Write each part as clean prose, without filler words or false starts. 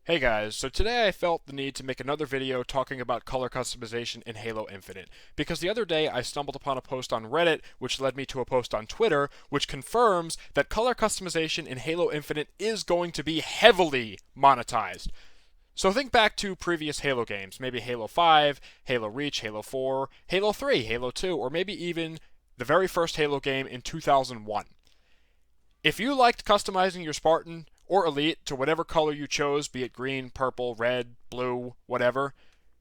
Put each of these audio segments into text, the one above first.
Hey guys, so today I felt the need to make another video talking about color customization in Halo Infinite, because the other day I stumbled upon a post on Reddit which led me to a post on Twitter which confirms that color customization in Halo Infinite is going to be heavily monetized. So think back to previous Halo games, maybe Halo 5, Halo Reach, Halo 4, Halo 3, Halo 2, or maybe even the very first Halo game in 2001. If you liked customizing your Spartan or Elite to whatever color you chose, be it green, purple, red, blue, whatever,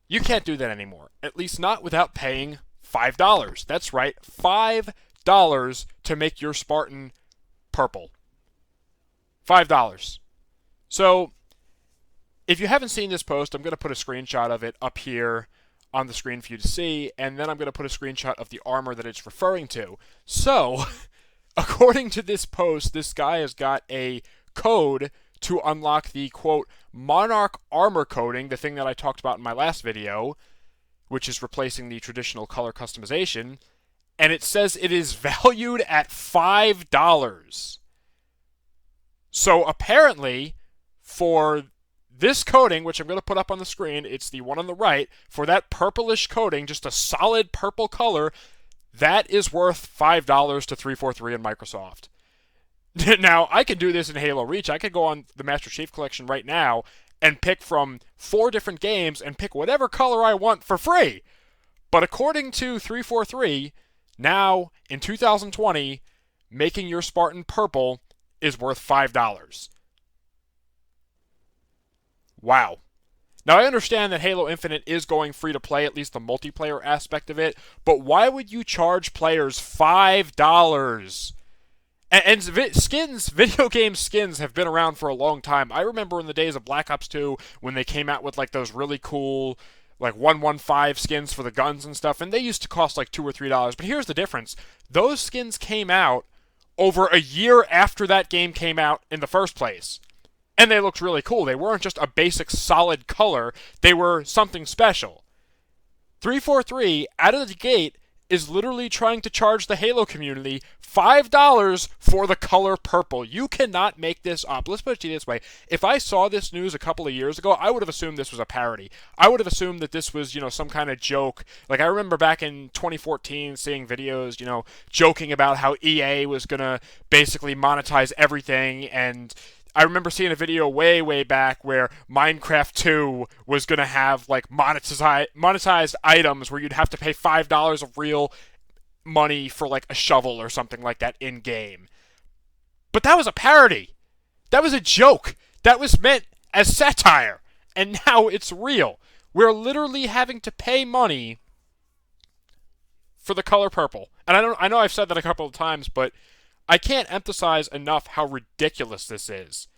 you can't do that anymore. At least not without paying $5. That's right, $5 to make your Spartan purple. $5. So, if you haven't seen this post, I'm going to put a screenshot of it up here on the screen for you to see, and then I'm going to put a screenshot of the armor that it's referring to. So, according to this post, this guy has got a code to unlock the, quote, Monarch armor coding, the thing that I talked about in my last video, which is replacing the traditional color customization, and it says it is valued at $5. So apparently, for this coding, which I'm going to put up on the screen, it's the one on the right, for that purplish coding, just a solid purple color, that is worth $5 to 343 in Microsoft. Now, I can do this in Halo Reach. I could go on the Master Chief Collection right now and pick from 4 different games and pick whatever color I want for free. But according to 343, now, in 2020, making your Spartan purple is worth $5. Wow. Now, I understand that Halo Infinite is going free to play, at least the multiplayer aspect of it, but why would you charge players $5? And video game skins have been around for a long time. I remember in the days of Black Ops 2 when they came out with like those really cool like 115 skins for the guns and stuff, and they used to cost like $2 or $3. But here's the difference. Those skins came out over a year after that game came out in the first place. And they looked really cool. They weren't just a basic solid color. They were something special. 343, out of the gate, is literally trying to charge the Halo community $5 for the color purple. You cannot make this up. Let's put it to you this way. If I saw this news a couple of years ago, I would have assumed this was a parody. I would have assumed that this was, some kind of joke. Like, I remember back in 2014 seeing videos, joking about how EA was going to basically monetize everything, and I remember seeing a video way, way back where Minecraft 2 was going to have like monetized items where you'd have to pay $5 of real money for like a shovel or something like that in game. But that was a parody. That was a joke. That was meant as satire. And now it's real. We're literally having to pay money for the color purple. And I know I've said that a couple of times, but I can't emphasize enough how ridiculous this is.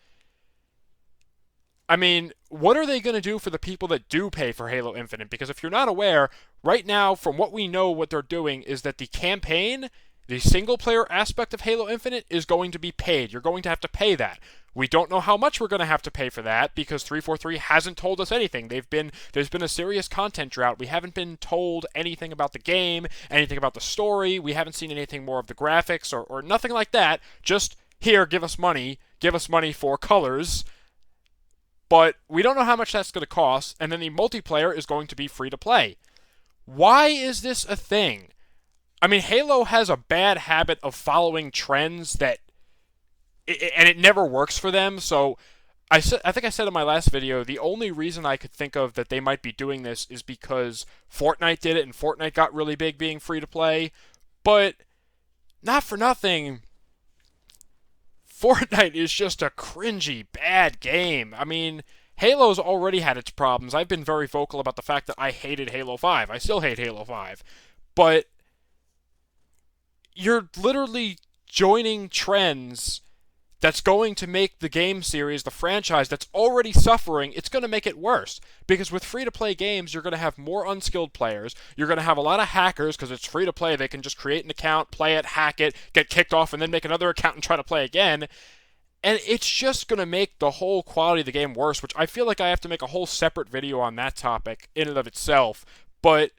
I mean, what are they going to do for the people that do pay for Halo Infinite? Because if you're not aware, right now, from what we know, what they're doing is that the campaign, the single-player aspect of Halo Infinite, is going to be paid. You're going to have to pay that. We don't know how much we're going to have to pay for that because 343 hasn't told us anything. There's been a serious content drought. We haven't been told anything about the game, anything about the story. We haven't seen anything more of the graphics or nothing like that. Just, here, give us money. Give us money for colors. But we don't know how much that's going to cost, and then the multiplayer is going to be free to play. Why is this a thing? I mean, Halo has a bad habit of following trends and it never works for them. So I think I said in my last video, the only reason I could think of that they might be doing this is because Fortnite did it, and Fortnite got really big being free to play. But not for nothing, Fortnite is just a cringy, bad game. I mean, Halo's already had its problems. I've been very vocal about the fact that I hated Halo 5. I still hate Halo 5. But you're literally joining trends that's going to make the game series, the franchise that's already suffering, it's going to make it worse. Because with free-to-play games, you're going to have more unskilled players. You're going to have a lot of hackers because it's free-to-play. They can just create an account, play it, hack it, get kicked off, and then make another account and try to play again. And it's just going to make the whole quality of the game worse, which I feel like I have to make a whole separate video on that topic in and of itself. But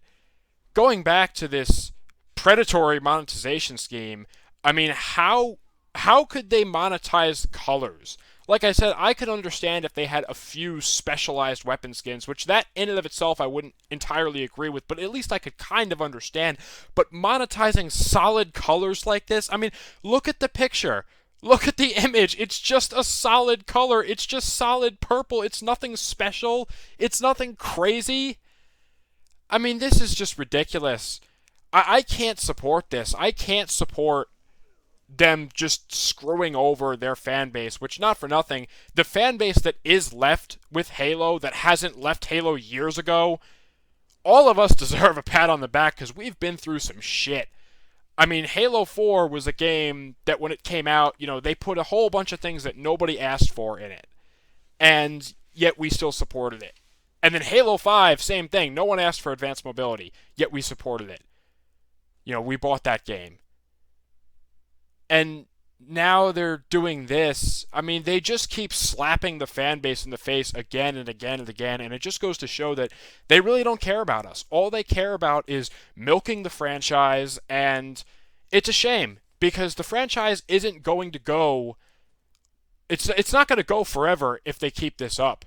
going back to this predatory monetization scheme, I mean, how could they monetize colors? like I said, I could understand if they had a few specialized weapon skins, which that in and of itself I wouldn't entirely agree with, but at least I could kind of understand. But monetizing solid colors like this, I mean, look at the picture. Look at the image. It's just a solid color. It's just solid purple. It's nothing special. It's nothing crazy. I mean, this is just ridiculous. I can't support this. I can't support them just screwing over their fan base, which, not for nothing, the fan base that is left with Halo, that hasn't left Halo years ago, all of us deserve a pat on the back because we've been through some shit. I mean, Halo 4 was a game that when it came out, they put a whole bunch of things that nobody asked for in it. And yet we still supported it. And then Halo 5, same thing. No one asked for advanced mobility, yet we supported it. We bought that game. And now they're doing this. I mean, they just keep slapping the fan base in the face again and again and again, and it just goes to show that they really don't care about us. All they care about is milking the franchise, and it's a shame because the franchise isn't going to go. It's not going to go forever if they keep this up.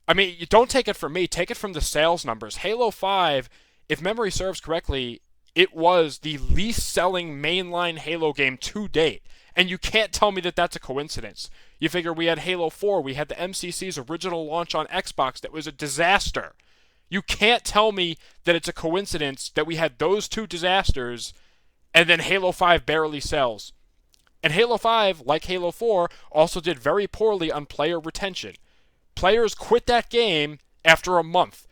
I mean, you don't take it from me. Take it from the sales numbers. Halo 5, if memory serves correctly, it was the least selling mainline Halo game to date. And you can't tell me that that's a coincidence. You figure we had Halo 4, we had the MCC's original launch on Xbox that was a disaster. You can't tell me that it's a coincidence that we had those two disasters and then Halo 5 barely sells. And Halo 5, like Halo 4, also did very poorly on player retention. Players quit that game after a month.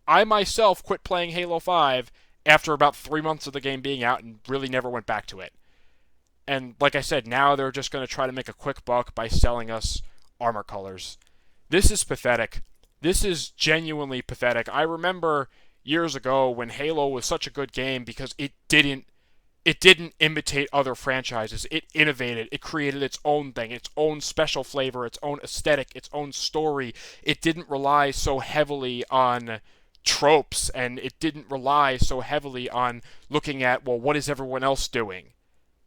I myself quit playing Halo 5 after about 3 months of the game being out and really never went back to it. And like I said, now they're just going to try to make a quick buck by selling us armor colors. This is pathetic. This is genuinely pathetic. I remember years ago when Halo was such a good game because it didn't imitate other franchises. It innovated. It created its own thing, its own special flavor, its own aesthetic, its own story. It didn't rely so heavily on tropes, and it didn't rely so heavily on looking at, well, what is everyone else doing?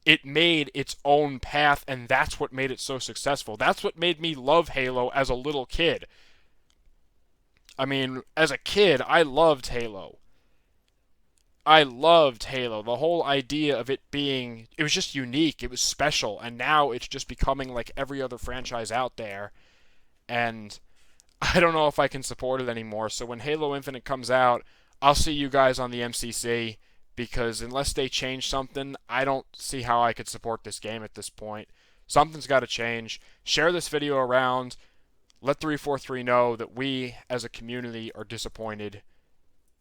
It made its own path, and that's what made it so successful. That's what made me love Halo as a little kid. I mean, as a kid, I loved Halo. I loved Halo. The whole idea of it was just unique. It was special, and now it's just becoming like every other franchise out there. And I don't know if I can support it anymore. So when Halo Infinite comes out, I'll see you guys on the MCC, because unless they change something, I don't see how I could support this game at this point. Something's got to change. Share this video around. Let 343 know that we, as a community, are disappointed.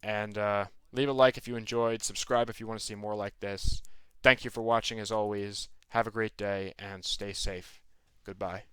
And leave a like if you enjoyed. Subscribe if you want to see more like this. Thank you for watching as always. Have a great day and stay safe. Goodbye.